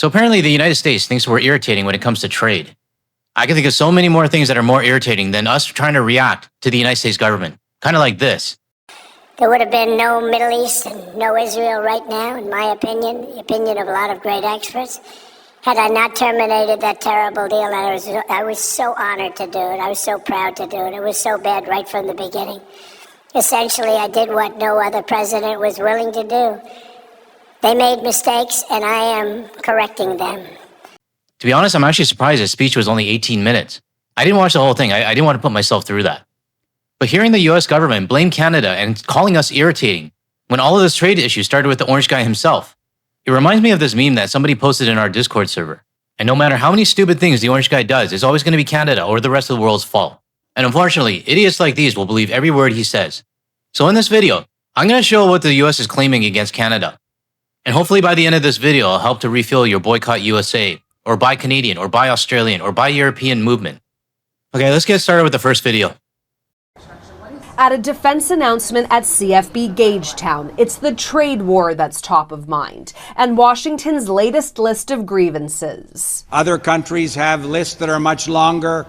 So apparently the United States thinks we're irritating when it comes to trade. I can think of so many more things that are more irritating than us trying to react to the United States government. Kind of like this. There would have been no Middle East and no Israel right now, in my opinion, the opinion of a lot of great experts, had I not terminated that terrible deal. And I was so honored to do it. I was so proud to do it. It was so bad right from the beginning. Essentially, I did what no other president was willing to do. They made mistakes, and I am correcting them. To be honest, I'm actually surprised his speech was only 18 minutes. I didn't watch the whole thing. I didn't want to put myself through that. But hearing the US government blame Canada and calling us irritating when all of this trade issue started with the orange guy himself, it reminds me of this meme that somebody posted in our Discord server. And no matter how many stupid things the orange guy does, it's always going to be Canada or the rest of the world's fault. And unfortunately, idiots like these will believe every word he says. So in this video, I'm going to show what the US is claiming against Canada. And hopefully by the end of this video, I'll help to refuel your boycott USA, or buy Canadian, or buy Australian, or buy European movement. Okay, let's get started with the first video. At a defense announcement at CFB Gagetown, it's the trade war that's top of mind, and Washington's latest list of grievances. Other countries have lists that are much longer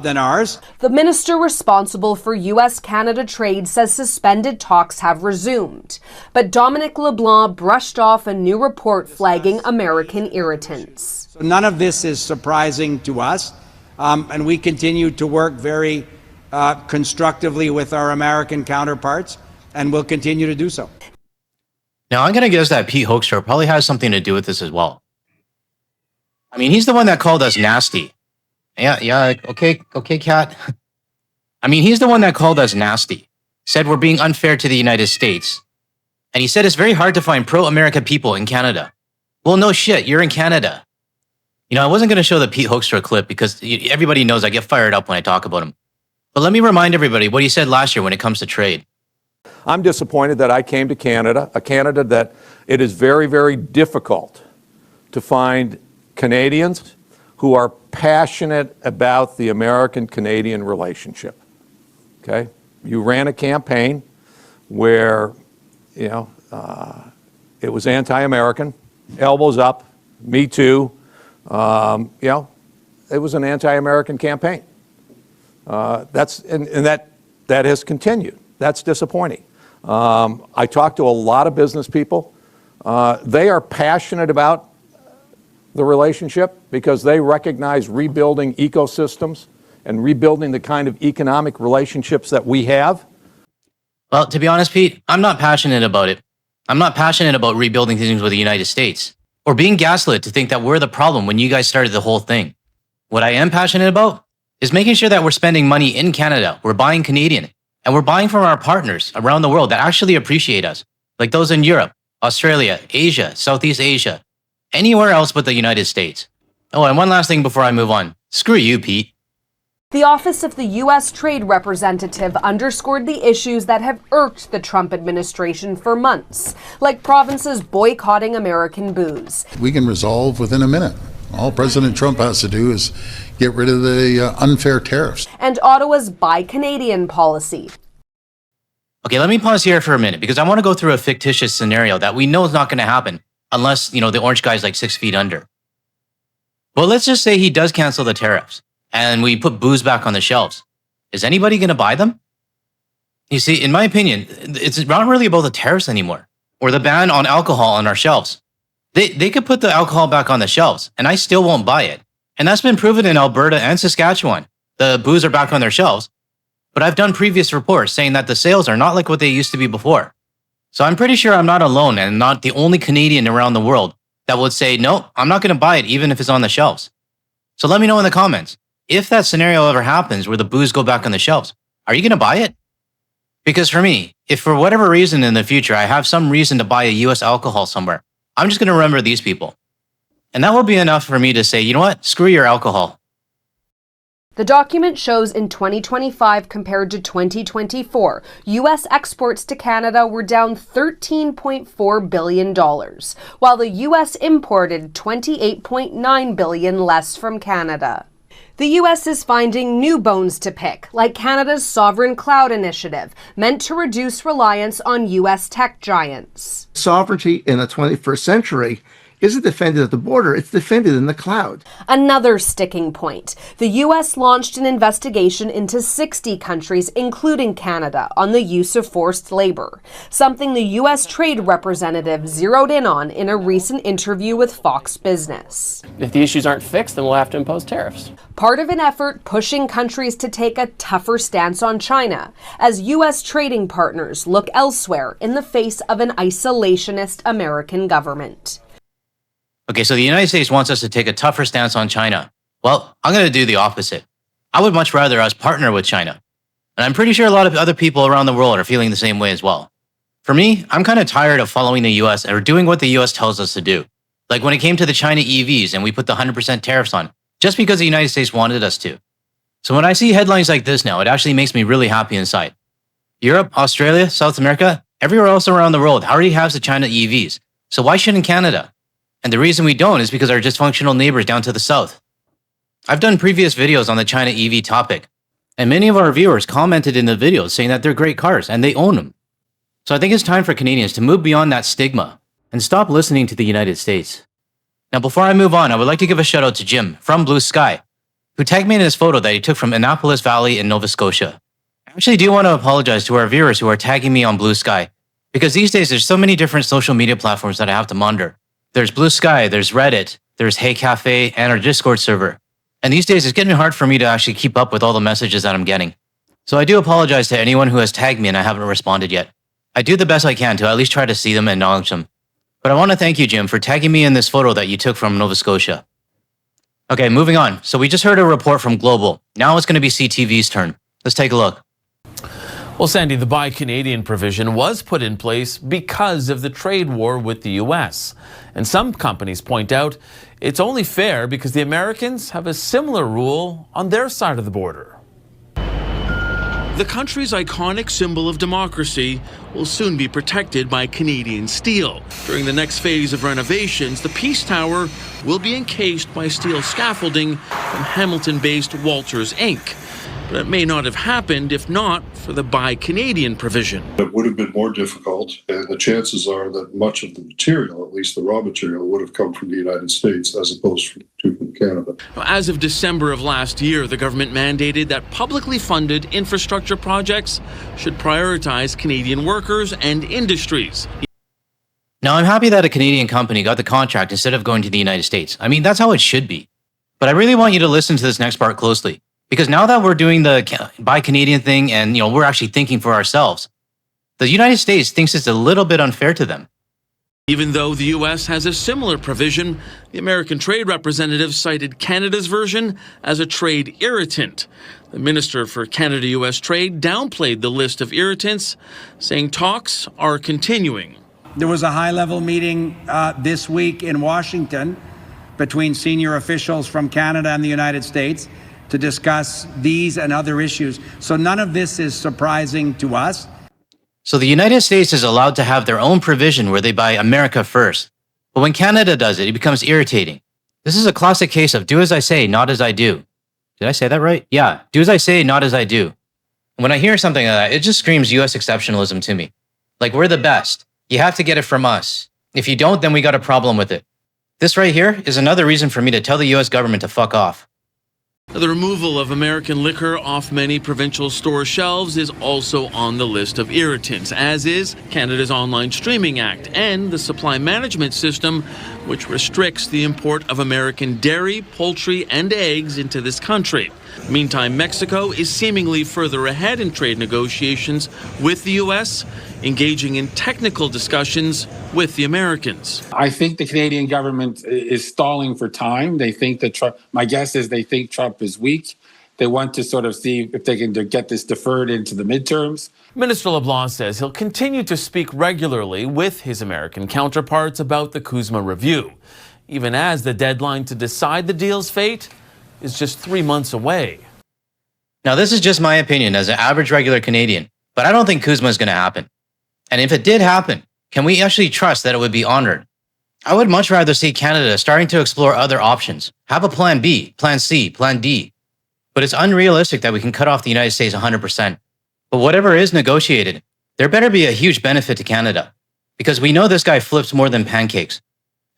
than ours. The minister responsible for U.S.-Canada trade says suspended talks have resumed, but Dominic LeBlanc brushed off a new report flagging American irritants. So none of this is surprising to us, and we continue to work very constructively with our American counterparts, and we'll continue to do so. Now, I'm going to guess that Pete Hoekstra probably has something to do with this as well. I mean, he's the one that called us nasty. Yeah, okay, Kat. I mean, he's the one that called us nasty, said we're being unfair to the United States. And he said it's very hard to find pro-America people in Canada. Well, no shit, you're in Canada. You know, I wasn't going to show the Pete Hoekstra clip because everybody knows I get fired up when I talk about him. But let me remind everybody what he said last year when it comes to trade. I'm disappointed that I came to Canada, a Canada that it is very, very difficult to find Canadians who are passionate about the American-Canadian relationship. Okay? You ran a campaign where, it was anti-American, elbows up, me too. It was an anti-American campaign. That has continued. That's disappointing. I talked to a lot of business people. They are passionate about the relationship because they recognize rebuilding ecosystems and rebuilding the kind of economic relationships that we have. Well, to be honest, Pete, I'm not passionate about it. I'm not passionate about rebuilding things with the United States or being gaslit to think that we're the problem when you guys started the whole thing. What I am passionate about is making sure that we're spending money in Canada, we're buying Canadian, and we're buying from our partners around the world that actually appreciate us, like those in Europe, Australia, Asia, Southeast Asia, anywhere else but the United States. Oh, and one last thing before I move on. Screw you, Pete. The Office of the U.S. Trade Representative underscored the issues that have irked the Trump administration for months, like provinces boycotting American booze. We can resolve within a minute. All President Trump has to do is get rid of the unfair tariffs. And Ottawa's Buy Canadian policy. Okay, let me pause here for a minute because I want to go through a fictitious scenario that we know is not going to happen unless, the orange guy's like 6 feet under. But let's just say he does cancel the tariffs and we put booze back on the shelves. Is anybody going to buy them? You see, in my opinion, it's not really about the tariffs anymore or the ban on alcohol on our shelves. They could put the alcohol back on the shelves and I still won't buy it. And that's been proven in Alberta and Saskatchewan. The booze are back on their shelves. But I've done previous reports saying that the sales are not like what they used to be before. So I'm pretty sure I'm not alone and not the only Canadian around the world that would say, no, I'm not going to buy it even if it's on the shelves. So let me know in the comments, if that scenario ever happens where the booze go back on the shelves, are you going to buy it? Because for me, if for whatever reason in the future I have some reason to buy a US alcohol somewhere, I'm just going to remember these people. And that will be enough for me to say, you know what, screw your alcohol. The document shows in 2025 compared to 2024, U.S. exports to Canada were down $13.4 billion, while the U.S. imported $28.9 billion less from Canada. The U.S. is finding new bones to pick, like Canada's Sovereign Cloud Initiative, meant to reduce reliance on U.S. tech giants. Sovereignty in the 21st century isn't defended at the border, it's defended in the cloud. Another sticking point. The U.S. launched an investigation into 60 countries, including Canada, on the use of forced labor, something the U.S. Trade Representative zeroed in on in a recent interview with Fox Business. If the issues aren't fixed, then we'll have to impose tariffs. Part of an effort pushing countries to take a tougher stance on China, as U.S. trading partners look elsewhere in the face of an isolationist American government. Okay, so the United States wants us to take a tougher stance on China. Well, I'm going to do the opposite. I would much rather us partner with China. And I'm pretty sure a lot of other people around the world are feeling the same way as well. For me, I'm kind of tired of following the US or doing what the US tells us to do. Like when it came to the China EVs and we put the 100% tariffs on, just because the United States wanted us to. So when I see headlines like this now, it actually makes me really happy inside. Europe, Australia, South America, everywhere else around the world already has the China EVs. So why shouldn't Canada? And the reason we don't is because our dysfunctional neighbors down to the south. I've done previous videos on the China EV topic, and many of our viewers commented in the videos saying that they're great cars and they own them. So I think it's time for Canadians to move beyond that stigma and stop listening to the United States. Now, before I move on, I would like to give a shout out to Jim from Blue Sky, who tagged me in his photo that he took from Annapolis Valley in Nova Scotia. I actually do want to apologize to our viewers who are tagging me on Blue Sky, because these days there's so many different social media platforms that I have to monitor. There's Blue Sky, there's Reddit, there's Hey Cafe, and our Discord server. And these days it's getting hard for me to actually keep up with all the messages that I'm getting. So I do apologize to anyone who has tagged me and I haven't responded yet. I do the best I can to at least try to see them and acknowledge them. But I want to thank you, Jim, for tagging me in this photo that you took from Nova Scotia. Okay, moving on. So we just heard a report from Global. Now it's going to be CTV's turn. Let's take a look. Well, Sandy, the Buy Canadian provision was put in place because of the trade war with the U.S. And some companies point out it's only fair because the Americans have a similar rule on their side of the border. The country's iconic symbol of democracy will soon be protected by Canadian steel. During the next phase of renovations, the Peace Tower will be encased by steel scaffolding from Hamilton-based Walters Inc. But it may not have happened if not for the Buy Canadian provision. It would have been more difficult, and the chances are that much of the material, at least the raw material, would have come from the United States as opposed to from Canada. As of December of last year, the government mandated that publicly funded infrastructure projects should prioritize Canadian workers and industries. Now, I'm happy that a Canadian company got the contract instead of going to the United States. I mean, that's how it should be. But I really want you to listen to this next part closely. Because now that we're doing the Buy Canadian thing and we're actually thinking for ourselves, the United States thinks it's a little bit unfair to them. Even though the U.S. has a similar provision, the American Trade Representative cited Canada's version as a trade irritant. The Minister for Canada-U.S. Trade downplayed the list of irritants, saying talks are continuing. There was a high-level meeting this week in Washington between senior officials from Canada and the United States to discuss these and other issues. So none of this is surprising to us. So the United States is allowed to have their own provision where they buy America first. But when Canada does it, it becomes irritating. This is a classic case of do as I say, not as I do. Did I say that right? Yeah, do as I say, not as I do. When I hear something like that, it just screams US exceptionalism to me. Like, we're the best. You have to get it from us. If you don't, then we got a problem with it. This right here is another reason for me to tell the US government to fuck off. The removal of American liquor off many provincial store shelves is also on the list of irritants, as is Canada's Online Streaming Act and the Supply Management System, which restricts the import of American dairy, poultry, and eggs into this country. Meantime, Mexico is seemingly further ahead in trade negotiations with the U.S., engaging in technical discussions with the Americans. I think the Canadian government is stalling for time. They think that Trump, my guess is they think Trump is weak. They want to sort of see if they can get this deferred into the midterms. Minister LeBlanc says he'll continue to speak regularly with his American counterparts about the CUSMA review, even as the deadline to decide the deal's fate is just 3 months away. Now, this is just my opinion as an average regular Canadian, but I don't think CUSMA is going to happen. And if it did happen, can we actually trust that it would be honored? I would much rather see Canada starting to explore other options. Have a plan B, plan C, plan D. But it's unrealistic that we can cut off the United States 100%. But whatever is negotiated, there better be a huge benefit to Canada. Because we know this guy flips more than pancakes.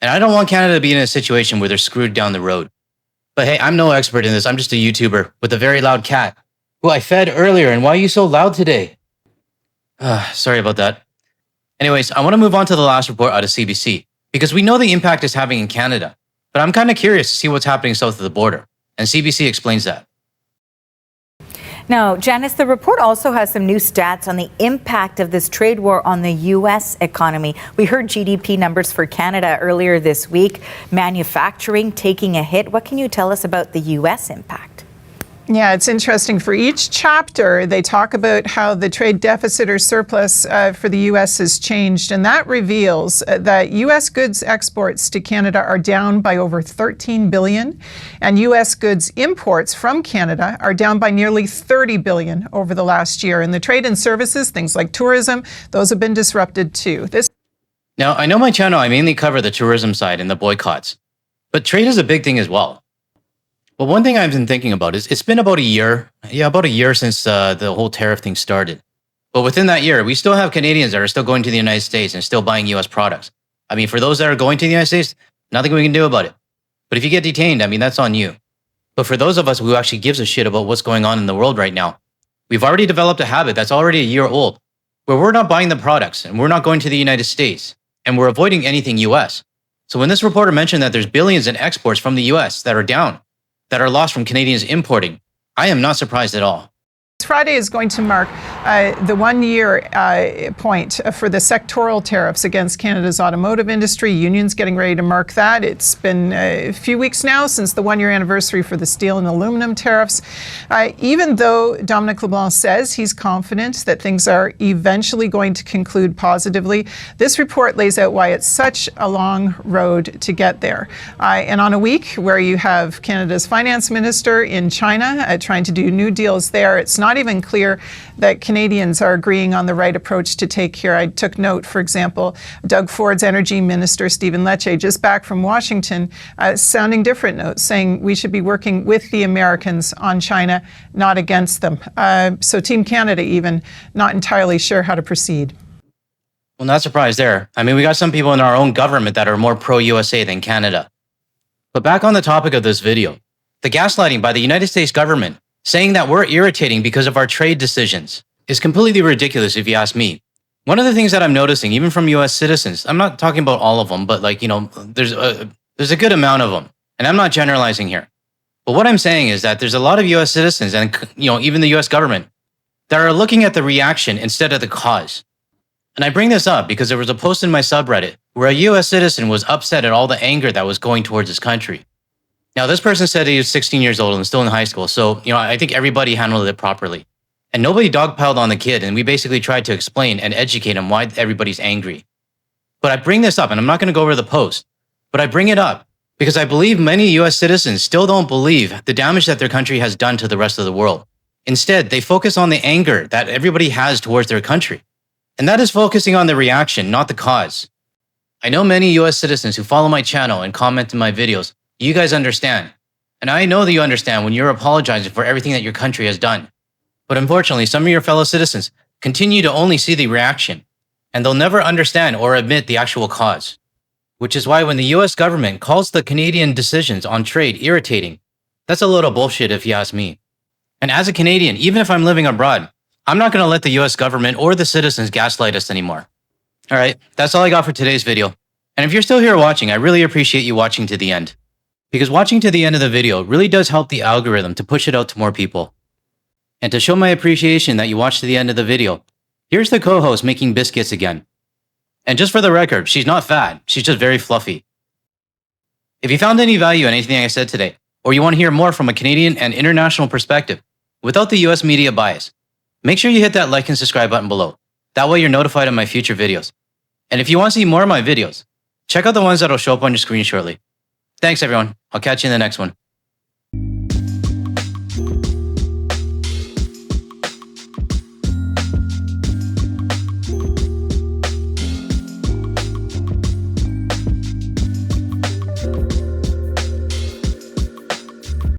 And I don't want Canada to be in a situation where they're screwed down the road. But hey, I'm no expert in this. I'm just a YouTuber with a very loud cat who I fed earlier. And why are you so loud today? Sorry about that. Anyways, I want to move on to the last report out of CBC because we know the impact it's having in Canada. But I'm kind of curious to see what's happening south of the border. And CBC explains that. Now, Janice, the report also has some new stats on the impact of this trade war on the U.S. economy. We heard GDP numbers for Canada earlier this week, manufacturing taking a hit. What can you tell us about the U.S. impact? Yeah, it's interesting. For each chapter, they talk about how the trade deficit or surplus for the U.S. has changed. And that reveals that U.S. goods exports to Canada are down by over $13 billion. And U.S. goods imports from Canada are down by nearly $30 billion over the last year. And the trade and services, things like tourism, those have been disrupted too. Now, I know my channel, I mainly cover the tourism side and the boycotts. But trade is a big thing as well. Well, one thing I've been thinking about is it's been about a year since the whole tariff thing started. But within that year, we still have Canadians that are still going to the United States and still buying US products. I mean, for those that are going to the United States, nothing we can do about it. But if you get detained, I mean, that's on you. But for those of us who actually gives a shit about what's going on in the world right now, we've already developed a habit that's already a year old, where we're not buying the products and we're not going to the United States and we're avoiding anything US. So when this reporter mentioned that there's billions in exports from the US that are down, that are lost from Canadians importing, I am not surprised at all. Friday is going to mark the 1 year point for the sectoral tariffs against Canada's automotive industry. Unions getting ready to mark that. It's been a few weeks now since the 1 year anniversary for the steel and aluminum tariffs. Even though Dominic LeBlanc says he's confident that things are eventually going to conclude positively, this report lays out why it's such a long road to get there. And on a week where you have Canada's finance minister in China trying to do new deals there, it's not even clear that Canadians are agreeing on the right approach to take here. I took note, for example, Doug Ford's energy minister, Stephen Lecce, just back from Washington, sounding different notes, saying we should be working with the Americans on China, not against them. So Team Canada even not entirely sure how to proceed. Well, not surprised there. I mean, we got some people in our own government that are more pro-USA than Canada. But back on the topic of this video, the gaslighting by the United States government saying that we're irritating because of our trade decisions is completely ridiculous if you ask me. One of the things that I'm noticing, even from US citizens, I'm not talking about all of them, but there's a good amount of them. And I'm not generalizing here. But what I'm saying is that there's a lot of US citizens and even the US government that are looking at the reaction instead of the cause. And I bring this up because there was a post in my subreddit where a US citizen was upset at all the anger that was going towards his country. Now, this person said he was 16 years old and still in high school. So, I think everybody handled it properly. And nobody dogpiled on the kid. And we basically tried to explain and educate him why everybody's angry. But I bring this up, and I'm not going to go over the post, but I bring it up because I believe many US citizens still don't believe the damage that their country has done to the rest of the world. Instead, they focus on the anger that everybody has towards their country. And that is focusing on the reaction, not the cause. I know many US citizens who follow my channel and comment in my videos. You guys understand. And I know that you understand when you're apologizing for everything that your country has done. But unfortunately, some of your fellow citizens continue to only see the reaction, and they'll never understand or admit the actual cause. Which is why when the US government calls the Canadian decisions on trade irritating, that's a little bullshit if you ask me. And as a Canadian, even if I'm living abroad, I'm not going to let the US government or the citizens gaslight us anymore. All right, that's all I got for today's video. And if you're still here watching, I really appreciate you watching to the end. Because watching to the end of the video really does help the algorithm to push it out to more people. And to show my appreciation that you watched to the end of the video, here's the co-host making biscuits again. And just for the record, she's not fat, she's just very fluffy. If you found any value in anything I said today, or you want to hear more from a Canadian and international perspective, without the US media bias, make sure you hit that like and subscribe button below. That way you're notified of my future videos. And if you want to see more of my videos, check out the ones that'll show up on your screen shortly. Thanks everyone. I'll catch you in the next one.